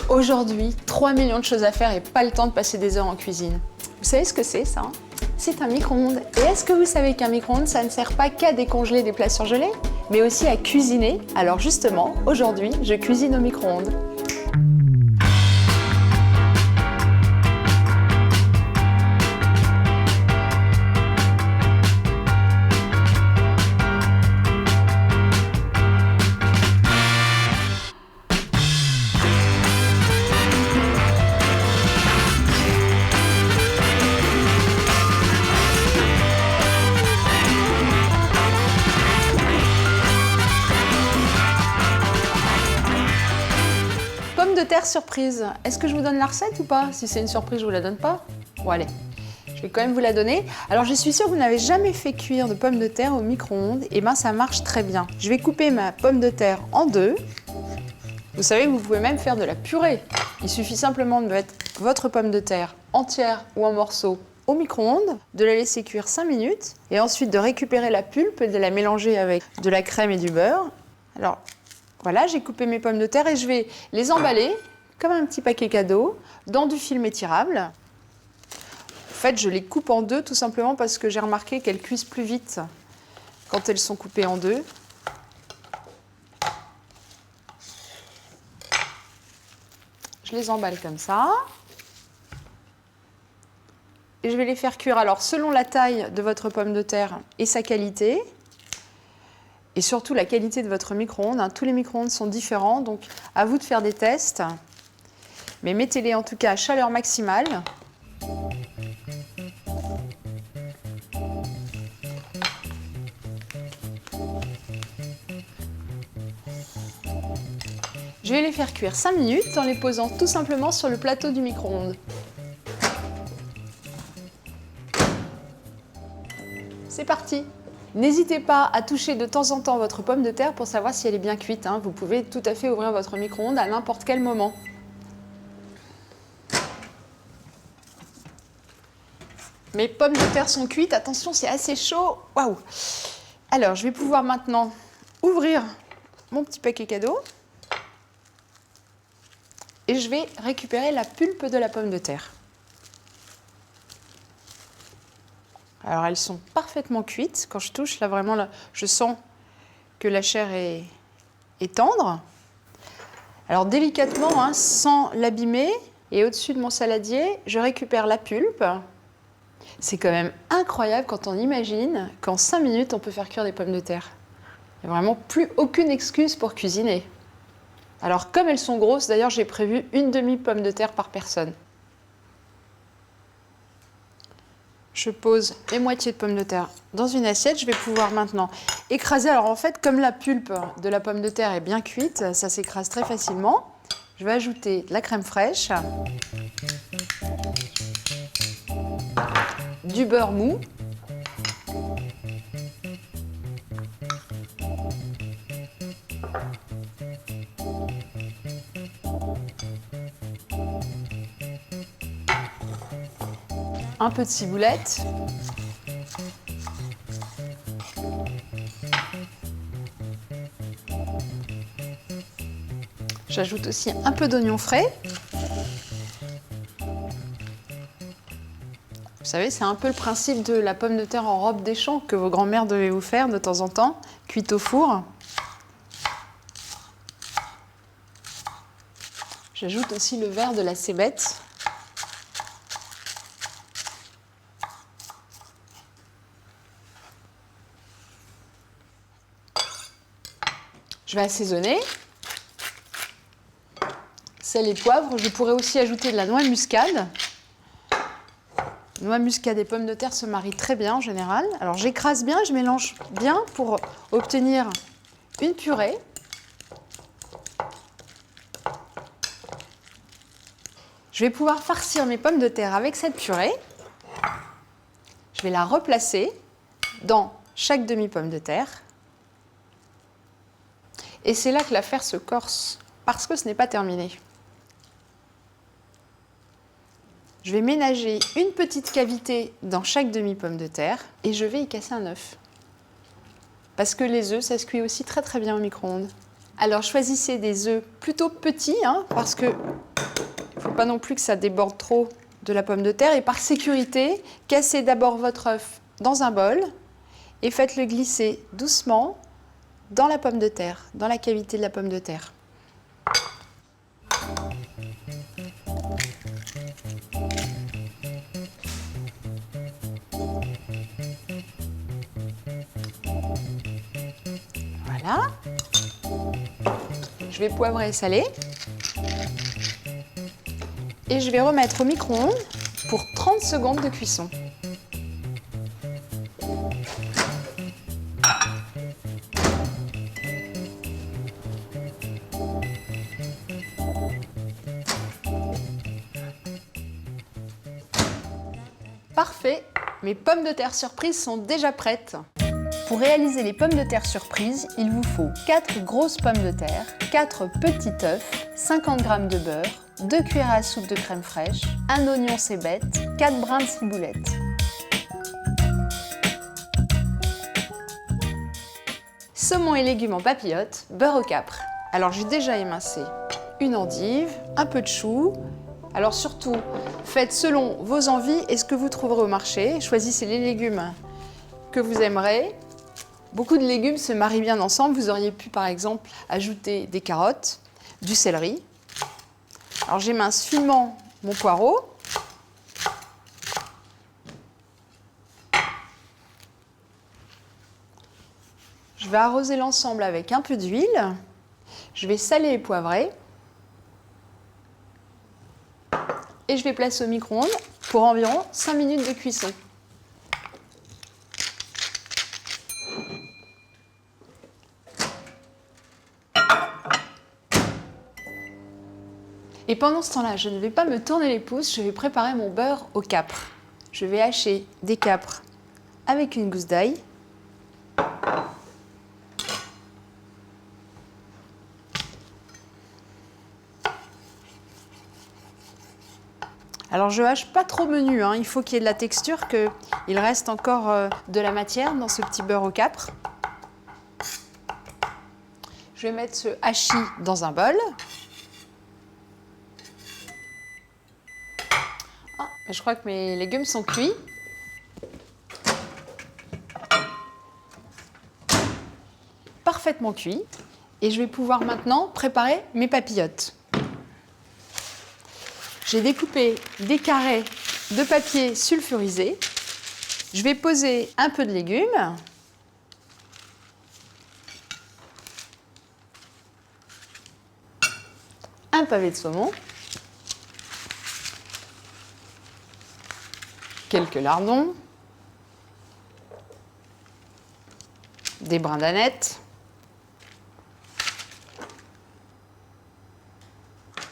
Aujourd'hui, 3 millions de choses à faire et pas le temps de passer des heures en cuisine. Vous savez ce que c'est ça? C'est un micro-ondes. Et est-ce que vous savez qu'un micro-ondes, ça ne sert pas qu'à décongeler des plats surgelés, mais aussi à cuisiner? Alors justement, aujourd'hui, je cuisine au micro-ondes. Pommes de terre surprise. Est-ce que je vous donne la recette ou pas? Si c'est une surprise, je vous la donne pas? Bon allez, je vais quand même vous la donner. Alors je suis sûre que vous n'avez jamais fait cuire de pommes de terre au micro-ondes. Et ben ça marche très bien. Je vais couper ma pomme de terre en deux. Vous savez que vous pouvez même faire de la purée. Il suffit simplement de mettre votre pomme de terre entière ou en morceaux au micro-ondes, de la laisser cuire 5 minutes et ensuite de récupérer la pulpe et de la mélanger avec de la crème et du beurre. Alors voilà, j'ai coupé mes pommes de terre et je vais les emballer comme un petit paquet cadeau dans du film étirable. En fait, je les coupe en deux tout simplement parce que j'ai remarqué qu'elles cuisent plus vite quand elles sont coupées en deux. Je les emballe comme ça. Et je vais les faire cuire alors selon la taille de votre pomme de terre et sa qualité. Et surtout la qualité de votre micro-ondes. Tous les micro-ondes sont différents, donc à vous de faire des tests. Mais mettez-les en tout cas à chaleur maximale. Je vais les faire cuire 5 minutes en les posant tout simplement sur le plateau du micro-ondes. C'est parti! N'hésitez pas à toucher de temps en temps votre pomme de terre pour savoir si elle est bien cuite. Vous pouvez tout à fait ouvrir votre micro-ondes à n'importe quel moment. Mes pommes de terre sont cuites. Attention, c'est assez chaud. Waouh! Alors, je vais pouvoir maintenant ouvrir mon petit paquet cadeau. Et je vais récupérer la pulpe de la pomme de terre. Alors elles sont parfaitement cuites. Quand je touche, là vraiment, là, je sens que la chair est tendre. Alors délicatement, sans l'abîmer, et au-dessus de mon saladier, je récupère la pulpe. C'est quand même incroyable quand on imagine qu'en 5 minutes, on peut faire cuire des pommes de terre. Il n'y a vraiment plus aucune excuse pour cuisiner. Alors comme elles sont grosses, d'ailleurs j'ai prévu une demi-pomme de terre par personne. Je pose les moitiés de pommes de terre dans une assiette. Je vais pouvoir maintenant écraser. Alors en fait, comme la pulpe de la pomme de terre est bien cuite, ça s'écrase très facilement. Je vais ajouter de la crème fraîche, du beurre mou, un peu de ciboulette, j'ajoute aussi un peu d'oignon frais. Vous savez, c'est un peu le principe de la pomme de terre en robe des champs que vos grands-mères devaient vous faire de temps en temps, cuite au four. J'ajoute aussi le verre de la cébette. Je vais assaisonner. Sel et poivre. Je pourrais aussi ajouter de la noix muscade. Noix muscade et pommes de terre se marient très bien en général. Alors j'écrase bien, je mélange bien pour obtenir une purée. Je vais pouvoir farcir mes pommes de terre avec cette purée. Je vais la replacer dans chaque demi-pomme de terre. Et c'est là que l'affaire se corse, parce que ce n'est pas terminé. Je vais ménager une petite cavité dans chaque demi-pomme de terre et je vais y casser un œuf. Parce que les œufs, ça se cuit aussi très très bien au micro-ondes. Alors choisissez des œufs plutôt petits, parce que Il ne faut pas non plus que ça déborde trop de la pomme de terre. Et par sécurité, cassez d'abord votre œuf dans un bol et faites-le glisser doucement dans la pomme de terre, dans la cavité de la pomme de terre. Voilà. Je vais poivrer et saler. Et je vais remettre au micro-ondes pour 30 secondes de cuisson. Parfait, mes pommes de terre surprises sont déjà prêtes. Pour réaliser les pommes de terre surprises, il vous faut 4 grosses pommes de terre, 4 petits œufs, 50 g de beurre, 2 cuillères à soupe de crème fraîche, un oignon cébette, 4 brins de ciboulette. Saumon et légumes en papillotes, beurre au capre. Alors j'ai déjà émincé une endive, un peu de chou. Alors surtout, faites selon vos envies et ce que vous trouverez au marché. Choisissez les légumes que vous aimerez. Beaucoup de légumes se marient bien ensemble. Vous auriez pu par exemple ajouter des carottes, du céleri. Alors j'émince finement mon poireau. Je vais arroser l'ensemble avec un peu d'huile. Je vais saler et poivrer. Et je vais placer au micro-ondes pour environ 5 minutes de cuisson. Et pendant ce temps-là, je ne vais pas me tourner les pouces, je vais préparer mon beurre au capre. Je vais hacher des capres avec une gousse d'ail. Alors je hache pas trop menu, hein. Il faut qu'il y ait de la texture, qu'il reste encore de la matière dans ce petit beurre au capre. Je vais mettre ce hachis dans un bol. Ah, je crois que mes légumes sont cuits. Parfaitement cuits. Et je vais pouvoir maintenant préparer mes papillotes. J'ai découpé des carrés de papier sulfurisé. Je vais poser un peu de légumes. Un pavé de saumon. Quelques lardons. Des brins d'aneth.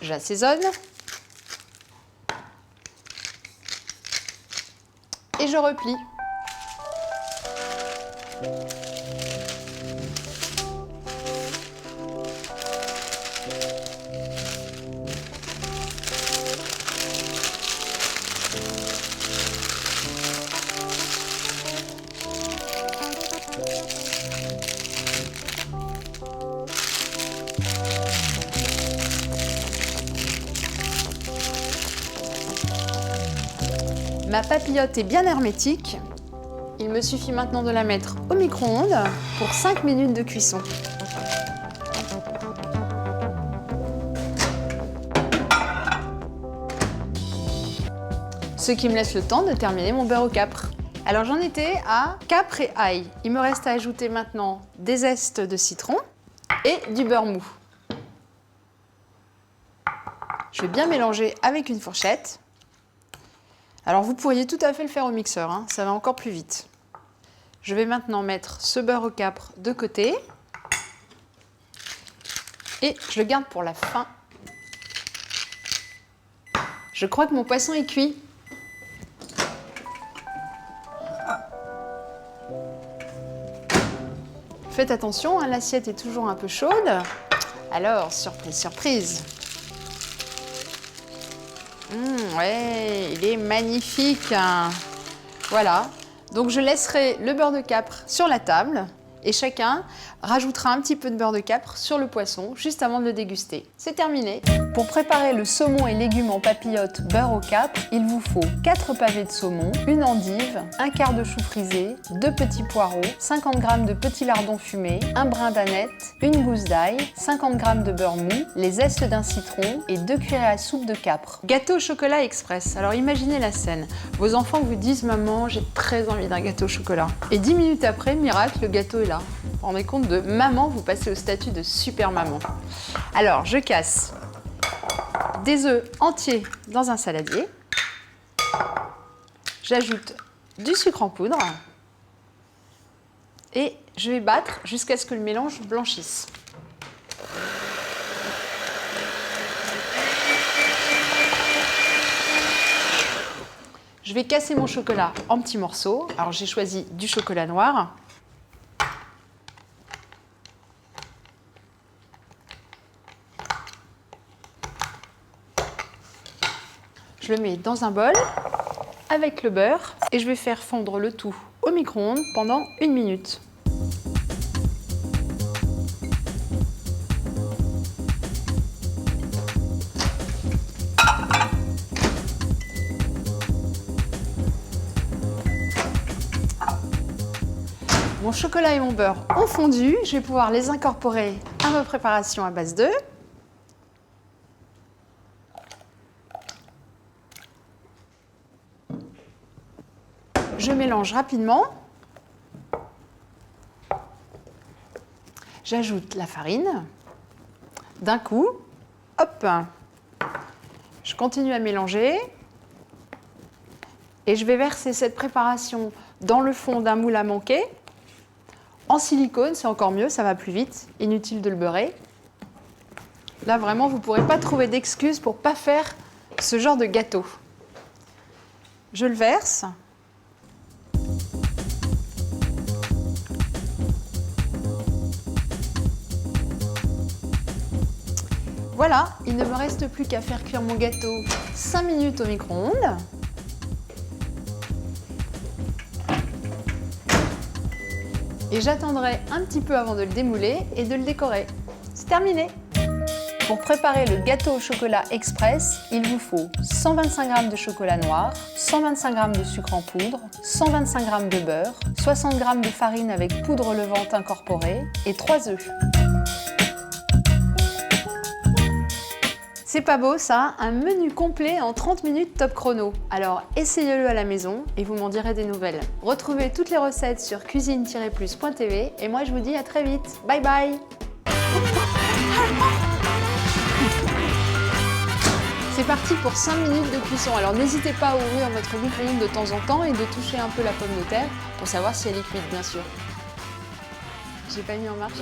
J'assaisonne. Et je replie. Ma papillote est bien hermétique. Il me suffit maintenant de la mettre au micro-ondes pour 5 minutes de cuisson. Ce qui me laisse le temps de terminer mon beurre au capre. Alors j'en étais à capre et ail. Il me reste à ajouter maintenant des zestes de citron et du beurre mou. Je vais bien mélanger avec une fourchette. Alors vous pourriez tout à fait le faire au mixeur, hein, ça va encore plus vite. Je vais maintenant mettre ce beurre au capre de côté. Et je le garde pour la fin. Je crois que mon poisson est cuit. Faites attention, hein, l'assiette est toujours un peu chaude. Alors, surprise, surprise. Ouais, il est magnifique. Hein. Voilà. Donc je laisserai le beurre de capre sur la table et chacun rajoutera un petit peu de beurre de capre sur le poisson juste avant de le déguster. C'est terminé. Pour préparer le saumon et légumes en papillote beurre au capre, il vous faut 4 pavés de saumon, une endive, un quart de chou frisé, 2 petits poireaux, 50 g de petits lardons fumés, un brin d'aneth, une gousse d'ail, 50 g de beurre mou, les zestes d'un citron et 2 cuillères à soupe de capre. Gâteau au chocolat express. Alors imaginez la scène. Vos enfants vous disent « Maman, j'ai très envie d'un gâteau au chocolat ». Et 10 minutes après, miracle, le gâteau est là. Vous vous rendez compte de maman, vous passez au statut de super maman. Alors, je casse des œufs entiers dans un saladier. J'ajoute du sucre en poudre et je vais battre jusqu'à ce que le mélange blanchisse. Je vais casser mon chocolat en petits morceaux. Alors j'ai choisi du chocolat noir. Je le mets dans un bol avec le beurre et je vais faire fondre le tout au micro-ondes pendant 1 minute. Mon chocolat et mon beurre ont fondu, je vais pouvoir les incorporer à ma préparation à base d'œufs. Je mélange rapidement. J'ajoute la farine. D'un coup, hop, je continue à mélanger. Et je vais verser cette préparation dans le fond d'un moule à manquer. En silicone, c'est encore mieux, ça va plus vite. Inutile de le beurrer. Là, vraiment, vous ne pourrez pas trouver d'excuses pour ne pas faire ce genre de gâteau. Je le verse. Voilà, il ne me reste plus qu'à faire cuire mon gâteau 5 minutes au micro-ondes. Et j'attendrai un petit peu avant de le démouler et de le décorer. C'est terminé! Pour préparer le gâteau au chocolat express, il vous faut 125 g de chocolat noir, 125 g de sucre en poudre, 125 g de beurre, 60 g de farine avec poudre levante incorporée et 3 œufs. C'est pas beau ça, un menu complet en 30 minutes top chrono. Alors essayez-le à la maison et vous m'en direz des nouvelles. Retrouvez toutes les recettes sur cuisine-plus.tv et moi je vous dis à très vite. Bye bye. C'est parti pour 5 minutes de cuisson. Alors n'hésitez pas à ouvrir votre micro-ondes de temps en temps et de toucher un peu la pomme de terre pour savoir si elle est cuite bien sûr. J'ai pas mis en marche.